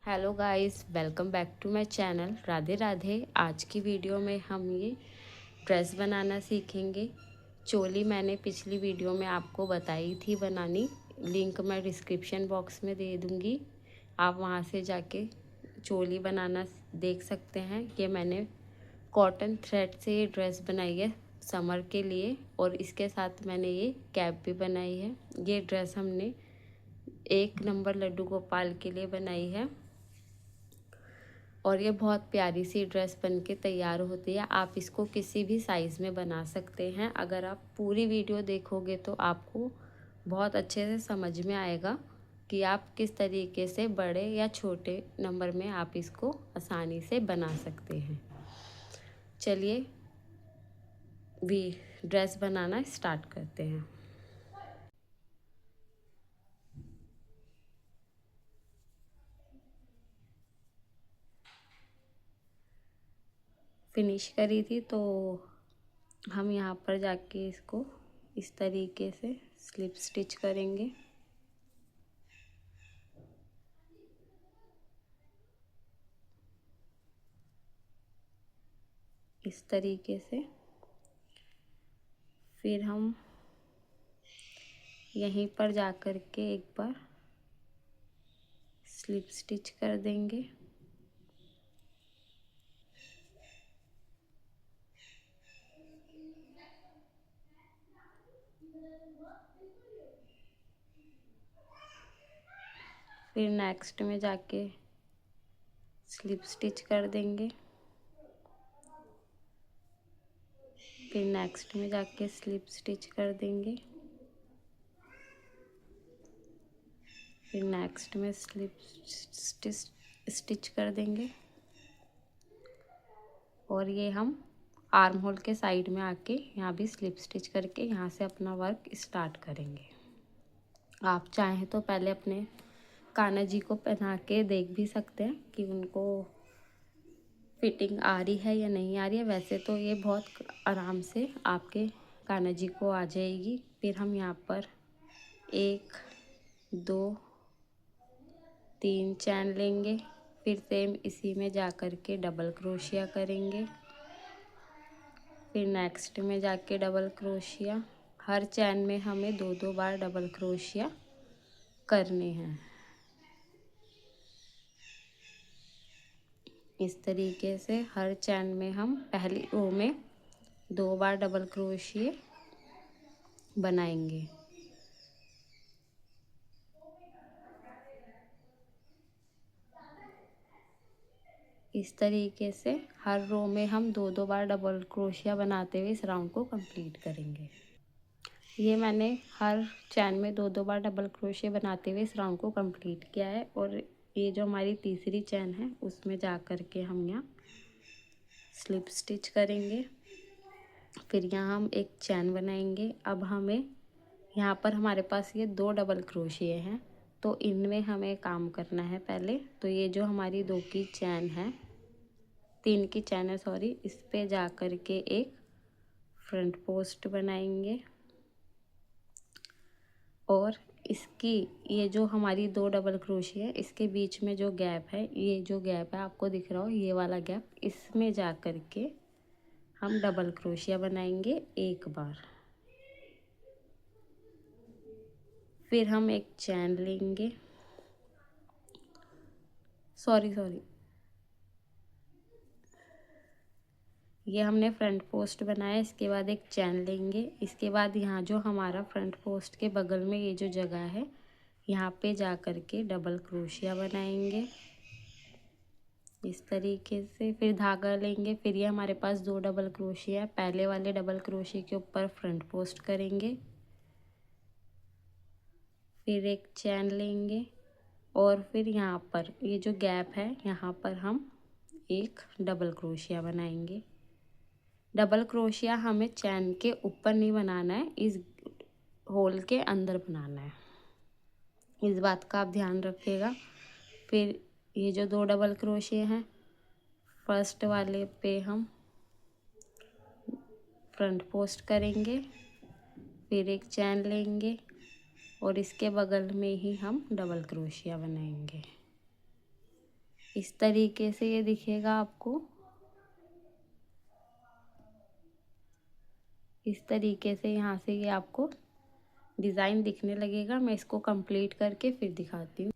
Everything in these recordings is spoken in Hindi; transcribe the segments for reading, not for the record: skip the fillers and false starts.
Hello guys, welcome back to my channel. Radhe Radhe. आज की वीडियो में हम ये ड्रेस बनाना सीखेंगे। चोली मैंने पिछली वीडियो में आपको बताई थी बनानी, लिंक मैं डिस्क्रिप्शन बॉक्स में दे दूँगी, आप वहाँ से जाके चोली बनाना देख सकते हैं। ये मैंने कॉटन थ्रेड से ये ड्रेस बनाई है समर के लिए, और इसके साथ मैंने ये कैप भी बनाई है। ये ड्रेस हमने 1 नंबर लड्डू गोपाल के लिए बनाई है और ये बहुत प्यारी सी ड्रेस बन के तैयार होती है। आप इसको किसी भी साइज़ में बना सकते हैं। अगर आप पूरी वीडियो देखोगे तो आपको बहुत अच्छे से समझ में आएगा कि आप किस तरीके से बड़े या छोटे नंबर में आप इसको आसानी से बना सकते हैं। चलिए भी ड्रेस बनाना स्टार्ट करते हैं। फिनिश करी थी तो हम यहाँ पर जाके इसको इस तरीके से स्लिप स्टिच करेंगे। इस तरीके से फिर हम यहीं पर जा कर के एक बार स्लिप स्टिच कर देंगे। फिर नेक्स्ट में जाके स्लिप स्टिच कर देंगे। फिर नेक्स्ट में जाके स्लिप स्टिच कर देंगे। फिर नेक्स्ट में स्लिप स्टिच कर देंगे। और ये हम आर्म होल के साइड में आके यहाँ भी स्लिप स्टिच करके यहाँ से अपना वर्क स्टार्ट करेंगे। आप चाहें तो पहले अपने कान्हा जी को पहना के देख भी सकते हैं कि उनको फिटिंग आ रही है या नहीं आ रही है। वैसे तो ये बहुत आराम से आपके कान्हा जी को आ जाएगी। फिर हम यहाँ पर 1 2 3 चैन लेंगे। फिर सेम इसी में जा कर के डबल क्रोशिया करेंगे। फिर नेक्स्ट में जाके डबल क्रोशिया। हर चैन में हमें 2 बार डबल क्रोशिया करने हैं। इस तरीके से हर चैन में हम पहली रो में 2 बार डबल क्रोशिया बनाएंगे। इस तरीके से हर रो में हम 2 बार डबल क्रोशिया बनाते हुए इस राउंड को कंप्लीट करेंगे। ये मैंने हर चैन में 2 बार डबल क्रोशिया बनाते हुए इस राउंड को कंप्लीट किया है। और ये जो हमारी तीसरी चैन है उसमें जा कर के हम यहाँ स्लिप स्टिच करेंगे। फिर यहाँ हम एक चैन बनाएंगे। अब हमें यहाँ पर हमारे पास ये 2 डबल क्रोशिया हैं, तो इनमें हमें काम करना है पहले। तो ये जो हमारी 2 की चैन है, 3 की चैन है सॉरी, इस पे जा कर के एक फ्रंट पोस्ट बनाएंगे। और इसकी ये जो हमारी 2 डबल क्रोशिया है, इसके बीच में जो गैप है, ये जो गैप है आपको दिख रहा हो, ये वाला गैप, इसमें जा कर के हम डबल क्रोशिया बनाएंगे 1 बार। फिर हम एक चैन लेंगे, सॉरी ये हमने फ्रंट पोस्ट बनाया। इसके बाद एक चैन लेंगे। इसके बाद यहाँ जो हमारा फ्रंट पोस्ट के बगल में ये जो जगह है, यहाँ पे जा कर के डबल क्रोशिया बनाएंगे इस तरीके से। फिर धागा लेंगे। फिर ये हमारे पास 2 डबल क्रोशिया है, पहले वाले डबल क्रोशिया के ऊपर फ्रंट पोस्ट करेंगे। फिर एक चैन लेंगे और फिर यहाँ पर ये जो गैप है, यहाँ पर हम एक डबल क्रोशिया बनाएंगे। डबल क्रोशिया हमें चैन के ऊपर नहीं बनाना है, इस होल के अंदर बनाना है, इस बात का आप ध्यान रखिएगा। फिर ये जो 2 डबल क्रोशिया हैं, फर्स्ट वाले पे हम फ्रंट पोस्ट करेंगे। फिर एक चैन लेंगे और इसके बगल में ही हम डबल क्रोशिया बनाएंगे। इस तरीके से ये दिखेगा आपको। इस तरीके से यहाँ से ये आपको डिज़ाइन दिखने लगेगा। मैं इसको कंप्लीट करके फिर दिखाती हूँ।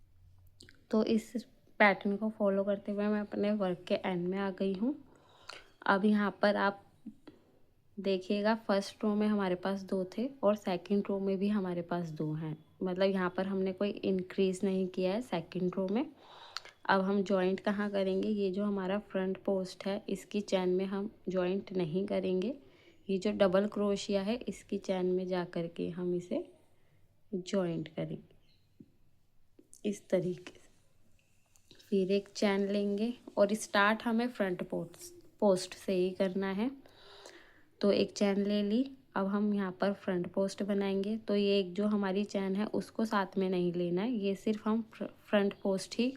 तो इस पैटर्न को फॉलो करते हुए मैं अपने वर्क के एंड में आ गई हूँ। अब यहाँ पर आप देखिएगा, फर्स्ट रो में हमारे पास 2 थे और सेकंड रो में भी हमारे पास 2 हैं। मतलब यहाँ पर हमने कोई इंक्रीज़ नहीं किया है सेकंड रो में। अब हम जॉइंट कहाँ करेंगे? ये जो हमारा फ्रंट पोस्ट है इसकी चैन में हम जॉइंट नहीं करेंगे। ये जो डबल क्रोशिया है इसकी चैन में जा कर के हम इसे जॉइंट करेंगे इस तरीके से। फिर एक चैन लेंगे और स्टार्ट हमें फ्रंट पोस्ट से ही करना है। तो एक चैन ले ली। अब हम यहाँ पर फ्रंट पोस्ट बनाएंगे। तो ये एक जो हमारी चैन है उसको साथ में नहीं लेना है, ये सिर्फ हम फ्रंट पोस्ट ही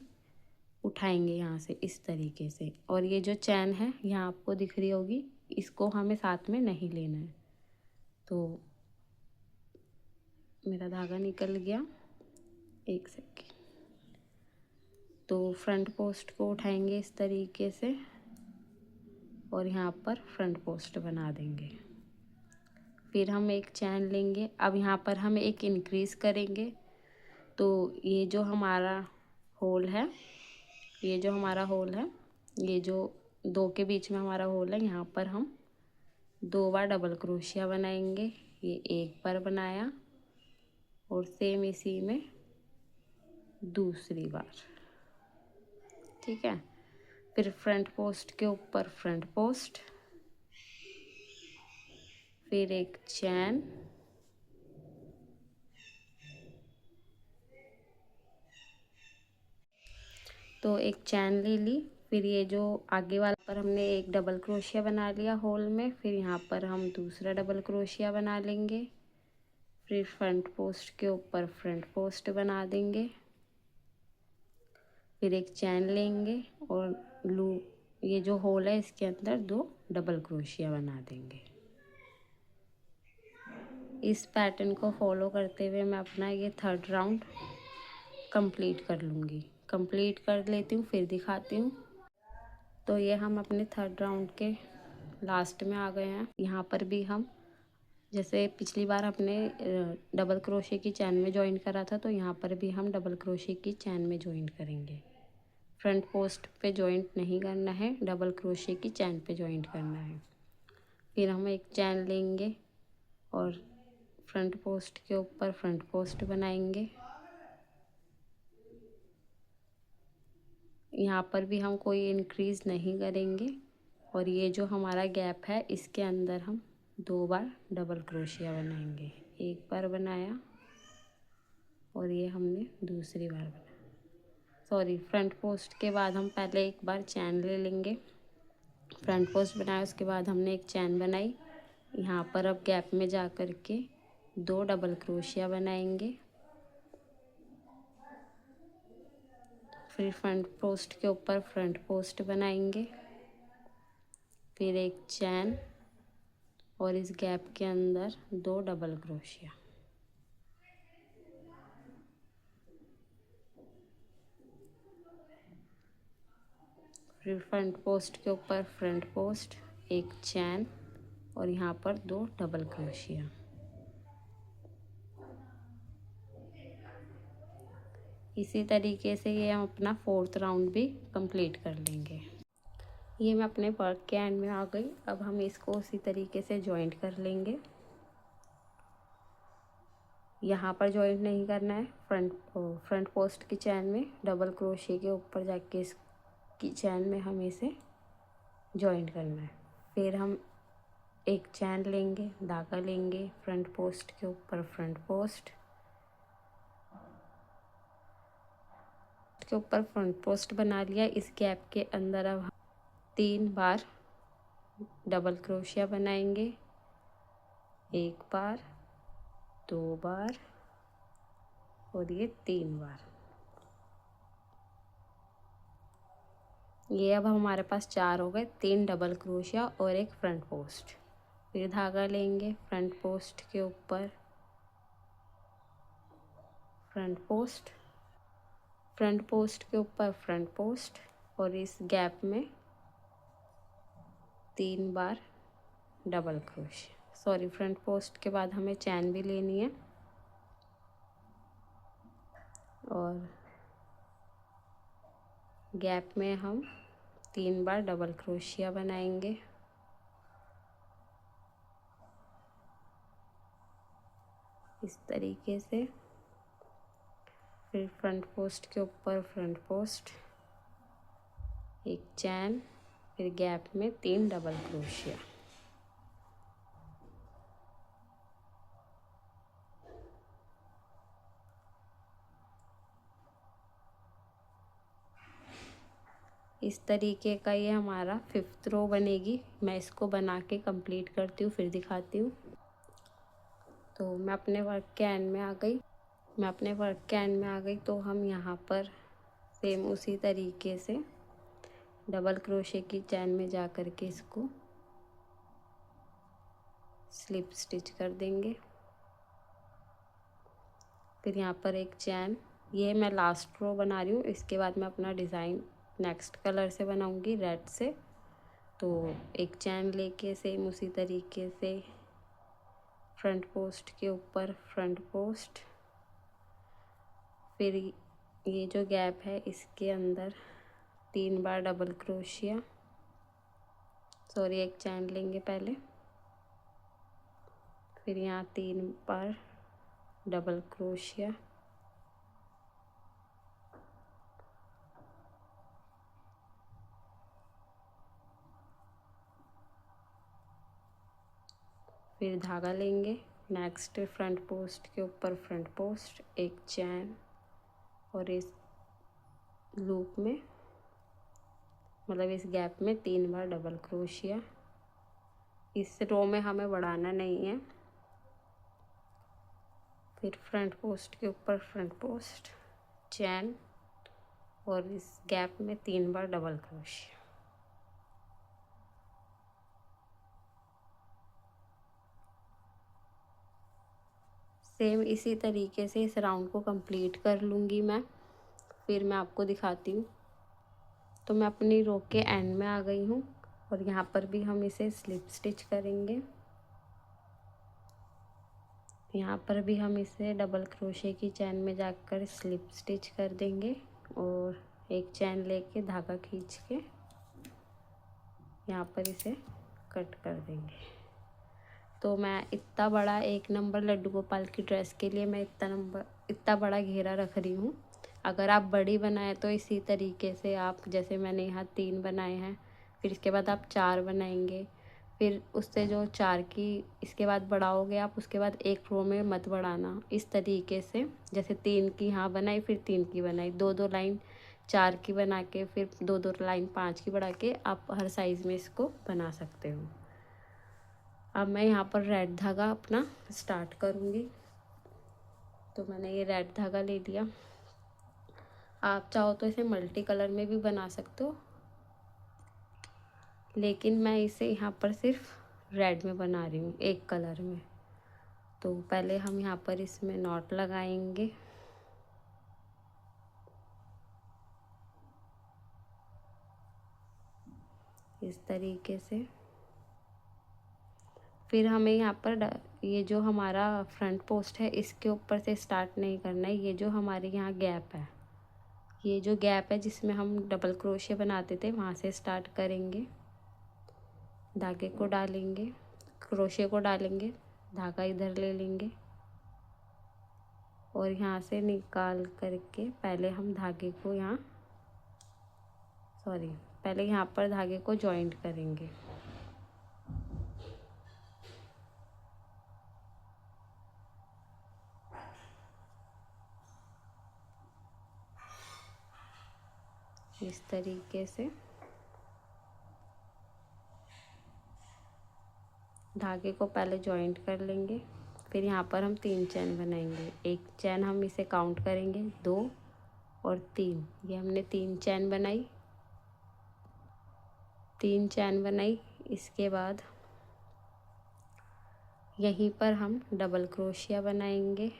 उठाएंगे यहाँ से इस तरीके से। और ये जो चैन है यहाँ आपको दिख रही होगी, इसको हमें साथ में नहीं लेना है। तो मेरा धागा निकल गया, एक सेकेंड। तो फ्रंट पोस्ट को उठाएंगे इस तरीके से और यहाँ पर फ्रंट पोस्ट बना देंगे। फिर हम एक चैन लेंगे। अब यहाँ पर हम एक इंक्रीज़ करेंगे। तो ये जो हमारा होल है, ये जो हमारा होल है, ये जो 2 के बीच में हमारा होल है, यहाँ पर हम 2 बार डबल क्रोशिया बनाएंगे। ये एक बार बनाया और सेम इसी में दूसरी बार, ठीक है। फिर फ्रंट पोस्ट के ऊपर फ्रंट पोस्ट, फिर एक चैन, तो एक चैन ले ली। फिर ये जो आगे वाला पर हमने एक डबल क्रोशिया बना लिया होल में, फिर यहाँ पर हम दूसरा डबल क्रोशिया बना लेंगे। फिर फ्रंट पोस्ट के ऊपर फ्रंट पोस्ट बना देंगे। फिर एक चैन लेंगे और ये जो होल है इसके अंदर 2 डबल क्रोशिया बना देंगे। इस पैटर्न को फॉलो करते हुए मैं अपना ये 3rd राउंड कंप्लीट कर लूँगी। कंप्लीट कर लेती हूँ फिर दिखाती हूँ। तो ये हम अपने 3rd राउंड के लास्ट में आ गए हैं। यहाँ पर भी हम जैसे पिछली बार हमने डबल क्रोशे की चैन में ज्वाइन करा था, तो यहाँ पर भी हम डबल क्रोशे की चैन में ज्वाइन करेंगे। फ्रंट पोस्ट पे ज्वाइंट नहीं करना है, डबल क्रोशे की चैन पे ज्वाइंट करना है। फिर हम एक चैन लेंगे और फ्रंट पोस्ट के ऊपर फ्रंट पोस्ट बनाएंगे। यहाँ पर भी हम कोई इंक्रीज़ नहीं करेंगे और ये जो हमारा गैप है इसके अंदर हम 2 बार डबल क्रोशिया बनाएंगे। एक बार बनाया और ये हमने दूसरी बार बनाया। सॉरी, फ्रंट पोस्ट के बाद हम पहले एक बार चैन ले लेंगे। फ्रंट पोस्ट बनाया, उसके बाद हमने एक चैन बनाई। यहाँ पर अब गैप में जा कर के 2 डबल क्रोशिया बनाएंगे। फिर फ्रंट पोस्ट के ऊपर फ्रंट पोस्ट बनाएंगे। फिर एक चैन और इस गैप के अंदर 2 डबल क्रोशिया। फिर फ्रंट पोस्ट के ऊपर फ्रंट पोस्ट, एक चैन और यहाँ पर 2 डबल क्रोशिया। इसी तरीके से ये हम अपना 4th राउंड भी कंप्लीट कर लेंगे। ये मैं अपने वर्क के एंड में आ गई। अब हम इसको उसी तरीके से जॉइंट कर लेंगे। यहाँ पर जॉइंट नहीं करना है, फ्रंट पोस्ट की चैन में डबल क्रोशिया के ऊपर जाके इसकी चैन में हमें इसे जॉइंट करना है। फिर हम एक चैन लेंगे, धागा लेंगे, फ्रंट पोस्ट के ऊपर फ्रंट पोस्ट के ऊपर फ्रंट पोस्ट बना लिया। इस गैप के अंदर अब 3 बार डबल क्रोशिया बनाएंगे। एक बार, 2 बार और ये 3 बार। ये अब हमारे पास 4 हो गए, 3 डबल क्रोशिया और एक फ्रंट पोस्ट। फिर धागा लेंगे, फ्रंट पोस्ट के ऊपर फ्रंट पोस्ट, फ्रंट पोस्ट के ऊपर फ्रंट पोस्ट और इस गैप में 3 बार डबल क्रोशिया। सॉरी, फ्रंट पोस्ट के बाद हमें चैन भी लेनी है और गैप में हम 3 बार डबल क्रोशिया बनाएंगे। इस तरीके से। फिर फ्रंट पोस्ट के ऊपर फ्रंट पोस्ट, एक चैन, फिर गैप में 3 डबल क्रोशिया। इस तरीके का ये हमारा 5th रो बनेगी। मैं इसको बना के कंप्लीट करती हूँ, फिर दिखाती हूँ। तो मैं अपने वर्क के एंड में आ गई। तो हम यहाँ पर सेम उसी तरीके से डबल क्रोशे की चैन में जा कर के इसको स्लिप स्टिच कर देंगे। फिर यहाँ पर एक चैन, ये मैं लास्ट रो बना रही हूँ। इसके बाद मैं अपना डिज़ाइन नेक्स्ट कलर से बनाऊँगी, रेड से। तो एक चैन लेके सेम उसी तरीके से फ्रंट पोस्ट के ऊपर फ्रंट पोस्ट, फिर ये जो गैप है इसके अंदर 3 बार डबल क्रोशिया। सॉरी, एक चैन लेंगे पहले, फिर यहाँ 3 बार डबल क्रोशिया, फिर धागा लेंगे। नेक्स्ट फ्रंट पोस्ट के ऊपर फ्रंट पोस्ट, एक चैन और इस लूप में, मतलब इस गैप में 3 बार डबल क्रोशिया। इस रो में हमें बढ़ाना नहीं है। फिर फ्रंट पोस्ट के ऊपर फ्रंट पोस्ट, चैन और इस गैप में 3 बार डबल क्रोशिया। सेम इसी तरीके से इस राउंड को कंप्लीट कर लूँगी मैं, फिर मैं आपको दिखाती हूँ। तो मैं अपनी रो के एंड में आ गई हूँ और यहाँ पर भी हम इसे स्लिप स्टिच करेंगे। यहाँ पर भी हम इसे डबल क्रोशे की चैन में जाकर स्लिप स्टिच कर देंगे और एक चैन लेके धागा खींच के यहाँ पर इसे कट कर देंगे। तो मैं इतना बड़ा 1 नंबर लड्डू गोपाल की ड्रेस के लिए मैं इतना बड़ा घेरा रख रही हूँ। अगर आप बड़ी बनाए तो इसी तरीके से आप, जैसे मैंने यहाँ 3 बनाए हैं, फिर इसके बाद आप 4 बनाएंगे, फिर उससे जो 4 की इसके बाद बढ़ाओगे आप, उसके बाद एक रो में मत बढ़ाना। इस तरीके से जैसे 3 की यहाँ बनाई, फिर 3 की बनाई, 2-2 लाइन 4 की बना के, फिर 2-2 लाइन 5 की बढ़ा के आप हर साइज़ में इसको बना सकते हो। अब मैं यहाँ पर रेड धागा अपना स्टार्ट करूँगी। तो मैंने ये रेड धागा ले लिया। आप चाहो तो इसे मल्टी कलर में भी बना सकते हो, लेकिन मैं इसे यहाँ पर सिर्फ रेड में बना रही हूँ, एक कलर में। तो पहले हम यहाँ पर इसमें नॉट लगाएंगे। इस तरीके से। फिर हमें यहाँ पर ये जो हमारा फ्रंट पोस्ट है इसके ऊपर से स्टार्ट नहीं करना है। ये जो हमारे यहाँ गैप है, ये जो गैप है जिसमें हम डबल क्रोशे बनाते थे, वहाँ से स्टार्ट करेंगे। धागे को डालेंगे, क्रोशे को डालेंगे, धागा इधर ले लेंगे और यहाँ से निकाल करके पहले हम धागे को पहले यहाँ पर धागे को जॉइंट करेंगे। इस तरीके से धागे को पहले जॉइंट कर लेंगे। फिर यहाँ पर हम 3 चैन बनाएंगे। एक चैन हम इसे काउंट करेंगे, 2 और 3। ये हमने 3 चैन बनाई, 3 चैन बनाई। इसके बाद यहीं पर हम डबल क्रोशिया बनाएंगे।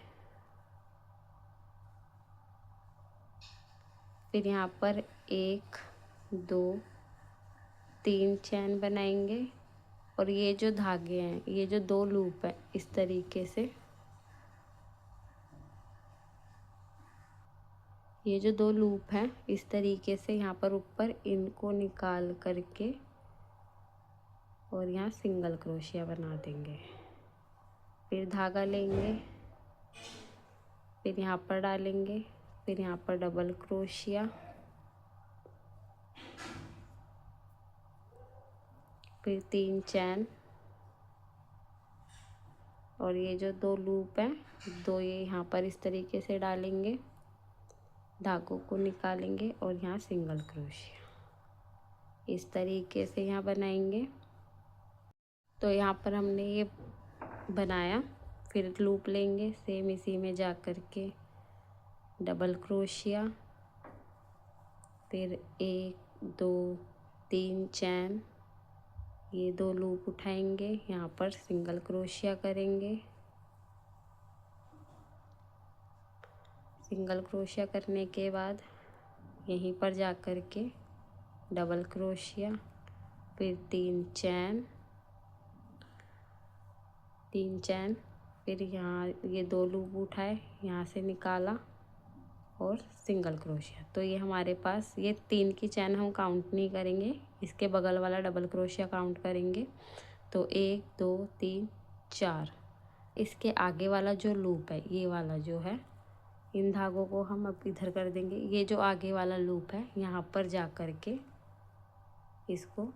फिर यहाँ पर 1 2 3 चैन बनाएंगे और ये जो धागे हैं, ये जो 2 लूप है, इस तरीके से ये जो 2 लूप हैं इस तरीके से यहाँ पर ऊपर इनको निकाल करके और यहाँ सिंगल क्रोशिया बना देंगे। फिर धागा लेंगे, फिर यहाँ पर डालेंगे, फिर यहाँ पर डबल क्रोशिया, फिर 3 चैन और ये जो 2 लूप हैं 2 ये यहाँ पर इस तरीके से डालेंगे, धागों को निकालेंगे और यहाँ सिंगल क्रोशिया इस तरीके से यहाँ बनाएंगे। तो यहाँ पर हमने ये बनाया, फिर लूप लेंगे, सेम इसी में जा कर के डबल क्रोशिया, फिर 1 2 3 चैन, ये 2 लूप उठाएंगे, यहाँ पर सिंगल क्रोशिया करेंगे। सिंगल क्रोशिया करने के बाद यहीं पर जा कर के डबल क्रोशिया, फिर 3 चैन, फिर यहाँ ये 2 लूप उठाए, यहाँ से निकाला और सिंगल क्रोशिया। तो ये हमारे पास ये 3 की चैन हम काउंट नहीं करेंगे, इसके बगल वाला डबल क्रोशिया काउंट करेंगे। तो 1 2 3 4, इसके आगे वाला जो लूप है, ये वाला जो है, इन धागों को हम अब इधर कर देंगे। ये जो आगे वाला लूप है यहाँ पर जा कर के इसको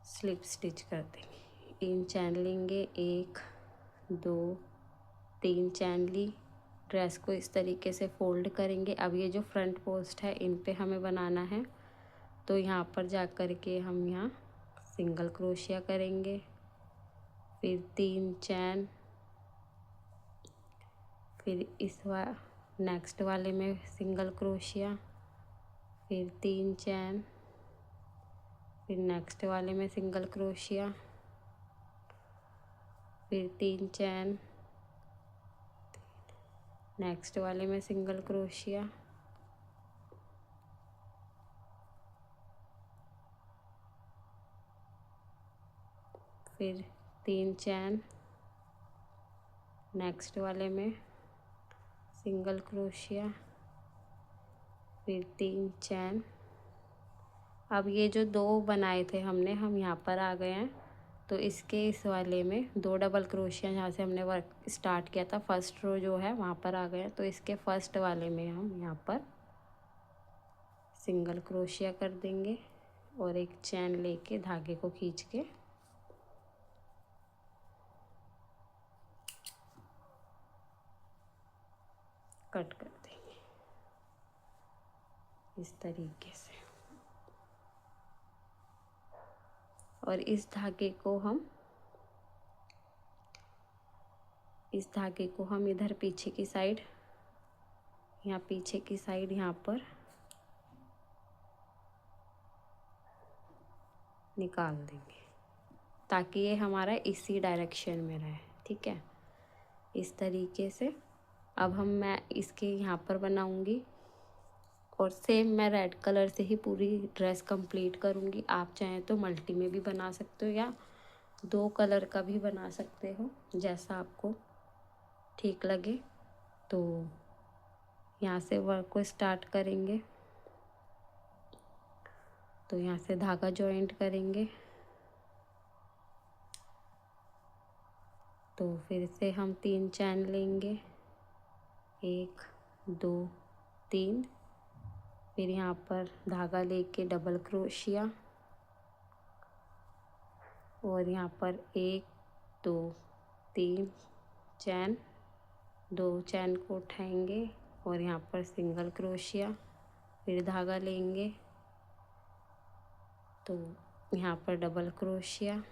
स्लिप स्टिच कर देंगे। 3 चैन लेंगे, 1 2 3 चैन ली, ड्रेस को इस तरीके से फोल्ड करेंगे। अब ये जो फ्रंट पोस्ट है इन पे हमें बनाना है, तो यहाँ पर जा कर के हम यहाँ सिंगल क्रोशिया करेंगे, फिर 3 चैन, फिर नेक्स्ट वाले में सिंगल क्रोशिया, फिर 3 चैन, फिर नेक्स्ट वाले में सिंगल क्रोशिया, फिर 3 चैन, नेक्स्ट वाले में सिंगल क्रोशिया, फिर 3 चैन, नेक्स्ट वाले में सिंगल क्रोशिया, फिर 3 चैन। अब ये जो 2 बनाए थे हमने, हम यहाँ पर आ गए हैं, तो इसके इस वाले में 2 डबल क्रोशिया जहाँ से हमने वर्क स्टार्ट किया था, फर्स्ट रो जो है वहाँ पर आ गए हैं। तो इसके फर्स्ट वाले में हम यहाँ पर सिंगल क्रोशिया कर देंगे और एक चैन लेके धागे को खींच के कट कर देंगे इस तरीके से। और इस धागे को हम इधर पीछे की साइड, यहाँ पीछे की साइड यहाँ पर निकाल देंगे ताकि ये हमारा इसी डायरेक्शन में रहे। ठीक है, इस तरीके से। अब मैं इसके यहाँ पर बनाऊंगी और सेम मैं रेड कलर से ही पूरी ड्रेस कंप्लीट करूंगी। आप चाहें तो मल्टी में भी बना सकते हो या 2 कलर का भी बना सकते हो, जैसा आपको ठीक लगे। तो यहाँ से वर्क को स्टार्ट करेंगे, तो यहाँ से धागा जॉइंट करेंगे, तो फिर से हम 3 चैन लेंगे, 1 2 3, फिर यहाँ पर धागा लेके डबल क्रोशिया और यहाँ पर 1 2 3 चैन, 2 चैन को उठाएंगे और यहाँ पर सिंगल क्रोशिया, फिर धागा लेंगे, तो यहाँ पर डबल क्रोशिया,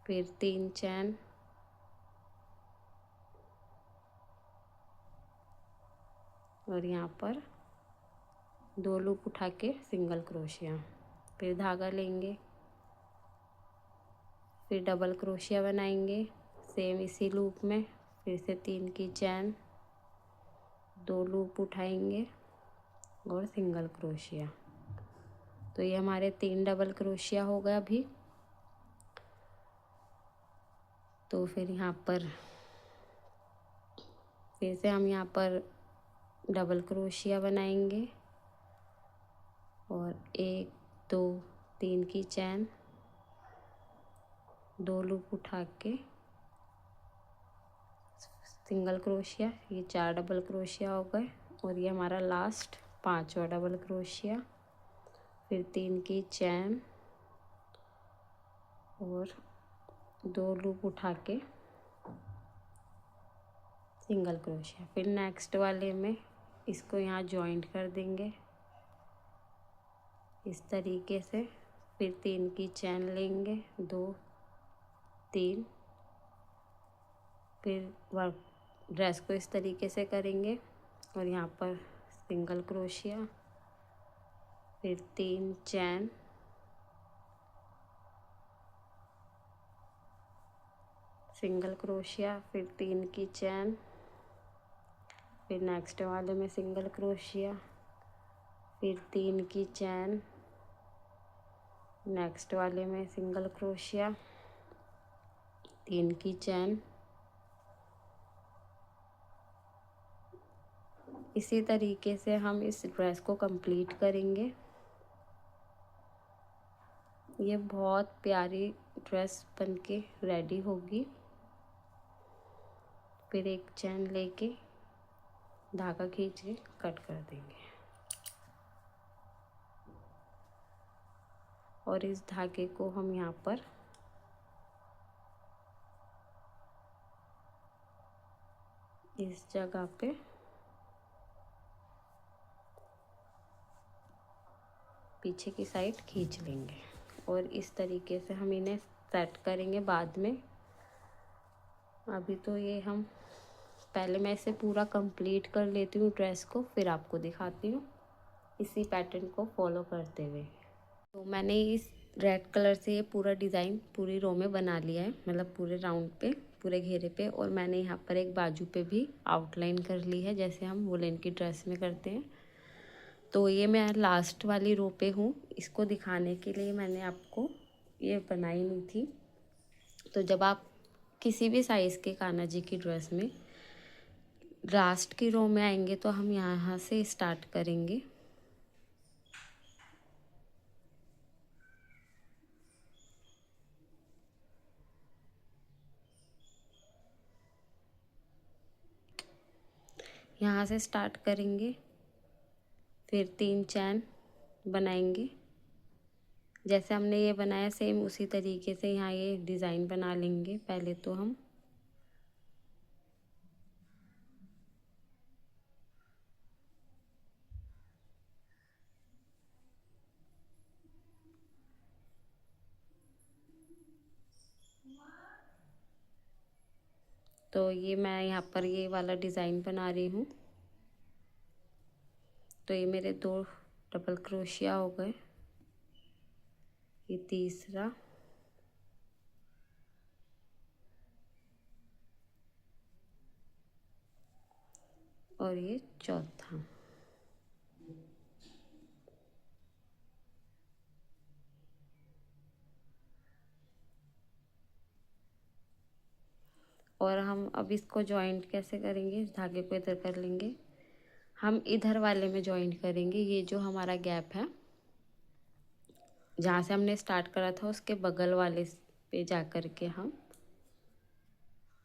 फिर 3 चैन, और यहाँ पर 2 लूप उठा के सिंगल क्रोशिया, फिर धागा लेंगे, फिर डबल क्रोशिया बनाएंगे सेम इसी लूप में, फिर से 3 की चैन, 2 लूप उठाएंगे और सिंगल क्रोशिया। तो ये हमारे 3 डबल क्रोशिया हो गया अभी। तो फिर यहाँ पर फिर से हम यहाँ पर डबल क्रोशिया बनाएंगे और 1 2 3 की चैन, 2 लूप उठा के सिंगल क्रोशिया, ये 4 डबल क्रोशिया हो गए। और ये हमारा लास्ट 5वां डबल क्रोशिया, फिर 3 की चैन और 2 लूप उठा के सिंगल क्रोशिया। फिर नेक्स्ट वाले में इसको यहाँ जॉइंट कर देंगे इस तरीके से। फिर 3 की चैन लेंगे, 2 3, फिर वर्क ड्रेस को इस तरीके से करेंगे और यहाँ पर सिंगल क्रोशिया, फिर 3 चैन, सिंगल क्रोशिया, फिर 3 की चैन, फिर नेक्स्ट वाले में सिंगल क्रोशिया, फिर 3 की चैन, नेक्स्ट वाले में सिंगल क्रोशिया, 3 की चैन। इसी तरीके से हम इस ड्रेस को कंप्लीट करेंगे। ये बहुत प्यारी ड्रेस बनके रेडी होगी। फिर एक चैन लेके धागा खींच के कट कर देंगे और इस धागे को हम यहाँ पर इस जगह पे पीछे की साइड खींच लेंगे और इस तरीके से हम इन्हें सेट करेंगे बाद में। अभी तो ये हम पहले मैं इसे पूरा कंप्लीट कर लेती हूँ ड्रेस को, फिर आपको दिखाती हूँ इसी पैटर्न को फॉलो करते हुए। तो मैंने इस रेड कलर से ये पूरा डिज़ाइन पूरी रो में बना लिया है, मतलब पूरे राउंड पे, पूरे घेरे पे। और मैंने यहाँ पर एक बाजू पे भी आउटलाइन कर ली है जैसे हम वुलन की ड्रेस में करते हैं। तो ये मैं लास्ट वाली रो पे हूँ, इसको दिखाने के लिए मैंने आपको ये बनाई नहीं थी। तो जब आप किसी भी साइज़ के कान्हा जी की ड्रेस में लास्ट की रो में आएंगे तो हम यहाँ से स्टार्ट करेंगे। यहाँ से स्टार्ट करेंगे, फिर 3 चैन बनाएंगे जैसे हमने ये बनाया, सेम उसी तरीके से यहाँ ये डिज़ाइन बना लेंगे। पहले तो हम तो ये मैं यहाँ पर ये वाला डिज़ाइन बना रही हूँ। तो ये मेरे 2 डबल क्रोशिया हो गए, ये तीसरा और ये चौथा। और हम अब इसको जॉइंट कैसे करेंगे, इस धागे को इधर कर लेंगे, हम इधर वाले में जॉइंट करेंगे। ये जो हमारा गैप है जहाँ से हमने स्टार्ट करा था उसके बगल वाले पे जा कर के हम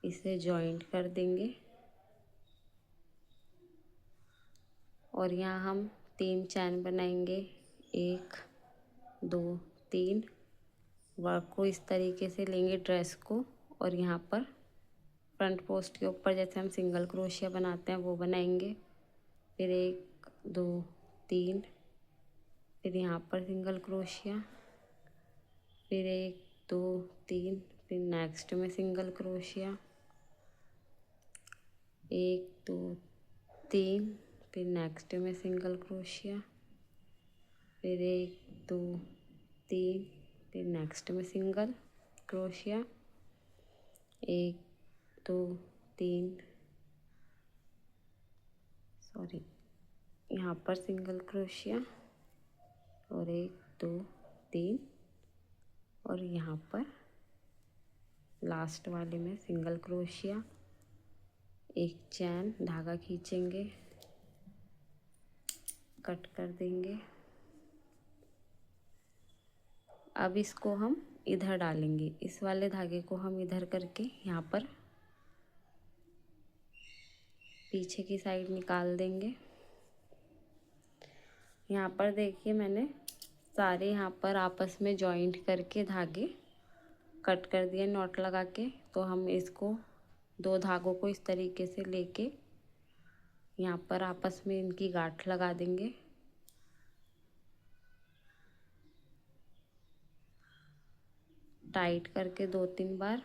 इसे जॉइंट कर देंगे। और यहाँ हम 3 चैन बनाएंगे, 1 2 3। वर्क को इस तरीके से लेंगे ड्रेस को और यहाँ पर फ्रंट पोस्ट के ऊपर जैसे हम सिंगल क्रोशिया बनाते हैं वो बनाएंगे। फिर 1 2 3, फिर यहाँ पर सिंगल क्रोशिया, फिर 1 2 3, फिर नेक्स्ट में सिंगल क्रोशिया, 1 2 3, फिर नेक्स्ट में सिंगल क्रोशिया, फिर 1 2 3, फिर नेक्स्ट में सिंगल क्रोशिया, 1 2 3, सॉरी, यहाँ पर सिंगल क्रोशिया और 1 2 3 और यहाँ पर लास्ट वाले में सिंगल क्रोशिया, एक चैन, धागा खींचेंगे, कट कर देंगे। अब इसको हम इधर डालेंगे, इस वाले धागे को हम इधर करके यहाँ पर पीछे की साइड निकाल देंगे। यहाँ पर देखिए मैंने सारे यहाँ पर आपस में जॉइंट करके धागे कट कर दिए नॉट लगा के। तो हम इसको 2 धागों को इस तरीके से लेके यहाँ पर आपस में इनकी गांठ लगा देंगे। टाइट करके 2-3 बार,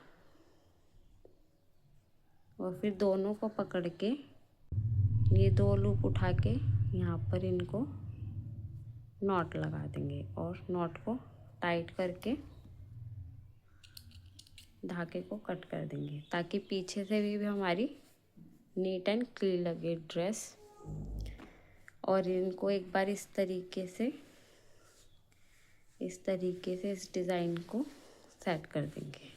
और फिर दोनों को पकड़ के ये 2 लूप उठा के यहाँ पर इनको नॉट लगा देंगे और नॉट को टाइट करके धागे को कट कर देंगे, ताकि पीछे से भी हमारी नीट एंड क्लीन लगे ड्रेस। और इनको एक बार इस तरीके से इस डिज़ाइन को सेट कर देंगे।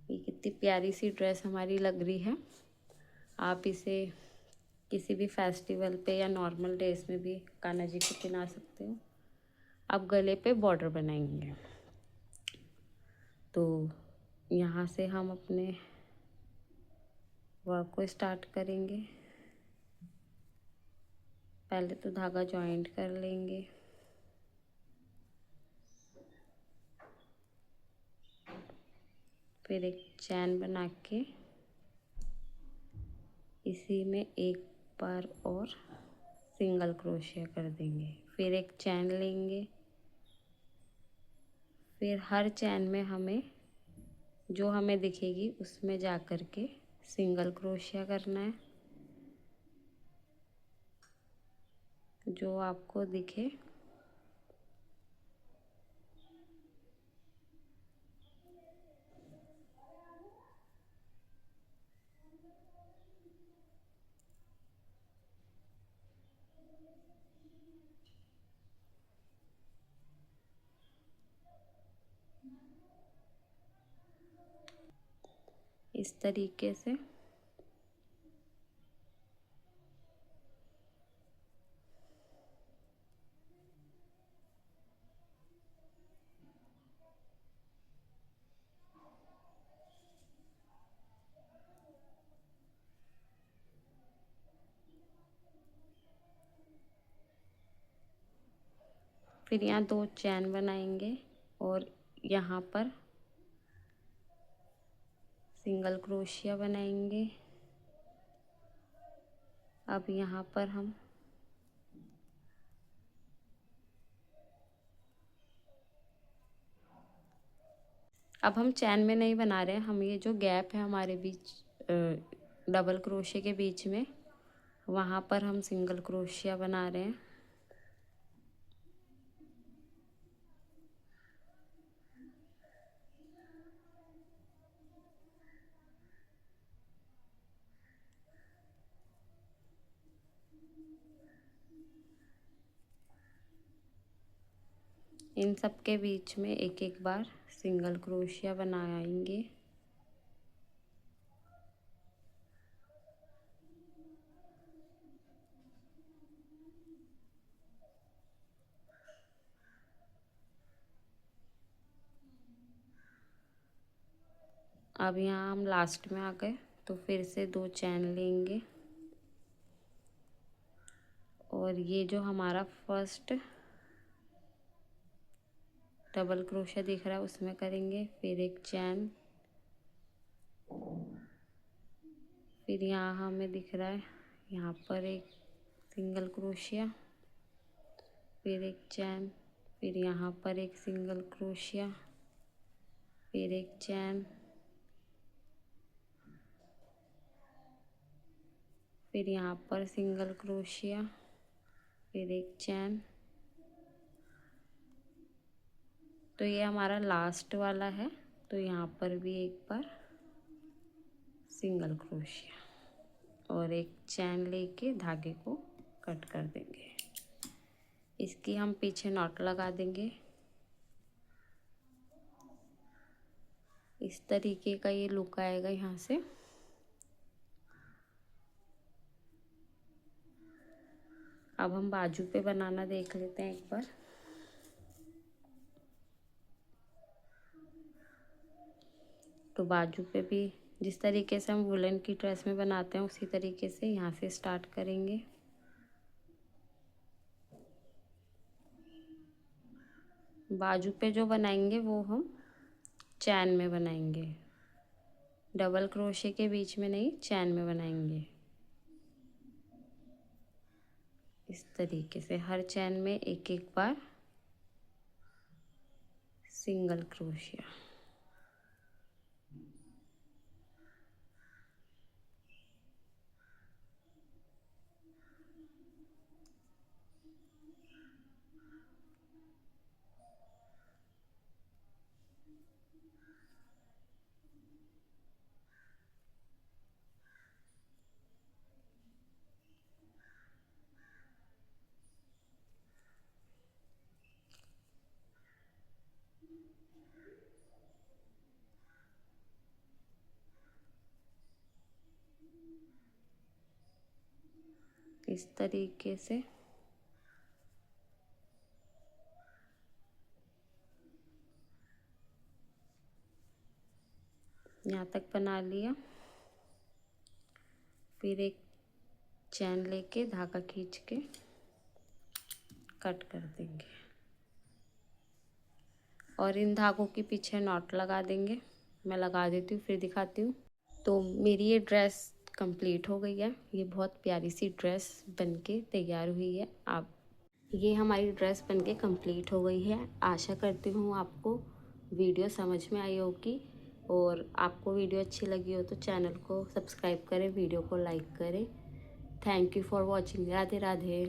ये कितनी प्यारी सी ड्रेस हमारी लग रही है। आप इसे किसी भी फेस्टिवल पे या नॉर्मल डेज में भी कान्हा जी को पहना सकते हो। अब गले पे बॉर्डर बनाएंगे। तो यहाँ से हम अपने वर्क को स्टार्ट करेंगे। पहले तो धागा जॉइंट कर लेंगे, फिर एक चैन बना के इसी में एक बार और सिंगल क्रोशिया कर देंगे, फिर एक चैन लेंगे, फिर हर चैन में हमें जो हमें दिखेगी उसमें जा कर के सिंगल क्रोशिया करना है, जो आपको दिखे। इस तरीके से फिर यहाँ 2 चैन बनाएंगे और यहाँ पर सिंगल क्रोशिया बनाएंगे। अब यहाँ पर हम चैन में नहीं बना रहे हैं, हम ये जो गैप है हमारे बीच डबल क्रोशिया के बीच में, वहाँ पर हम सिंगल क्रोशिया बना रहे हैं। इन सब के बीच में एक एक बार सिंगल क्रोशिया बनाएंगे। अब यहाँ हम लास्ट में आ गए, तो फिर से 2 चैन लेंगे और ये जो हमारा फर्स्ट डबल क्रोशिया दिख रहा है उसमें करेंगे, फिर एक चैन, फिर यहाँ हमें दिख रहा है यहाँ पर एक सिंगल क्रोशिया, फिर एक चैन, फिर यहाँ पर एक सिंगल क्रोशिया, फिर एक चैन, फिर यहाँ पर सिंगल क्रोशिया, फिर एक चैन। तो ये हमारा लास्ट वाला है, तो यहाँ पर भी एक बार सिंगल क्रोशिया। और एक चैन लेके धागे को कट कर देंगे। इसकी हम पीछे नॉट लगा देंगे। इस तरीके का ये लुक आएगा यहाँ से। अब हम बाजू पे बनाना देख लेते हैं एक बार। तो बाजू पे भी जिस तरीके से हम वुलन की ड्रेस में बनाते हैं उसी तरीके से यहाँ से स्टार्ट करेंगे। बाजू पे जो बनाएंगे वो हम चैन में बनाएंगे, डबल क्रोशे के बीच में नहीं, चैन में बनाएंगे। इस तरीके से हर चैन में एक एक बार सिंगल क्रोशिया। इस तरीके से यहाँ तक बना लिया। फिर एक चैन लेके धागा खींच के कट कर देंगे और इन धागों के पीछे नॉट लगा देंगे। मैं लगा देती हूँ फिर दिखाती हूँ। तो मेरी ये ड्रेस कंप्लीट हो गई है। ये बहुत प्यारी सी ड्रेस बनके तैयार हुई है। आप ये हमारी ड्रेस बनके कंप्लीट हो गई है। आशा करती हूँ आपको वीडियो समझ में आई होगी और आपको वीडियो अच्छी लगी हो तो चैनल को सब्सक्राइब करें, वीडियो को लाइक करें। Thank you for watching. Radhe Radhe.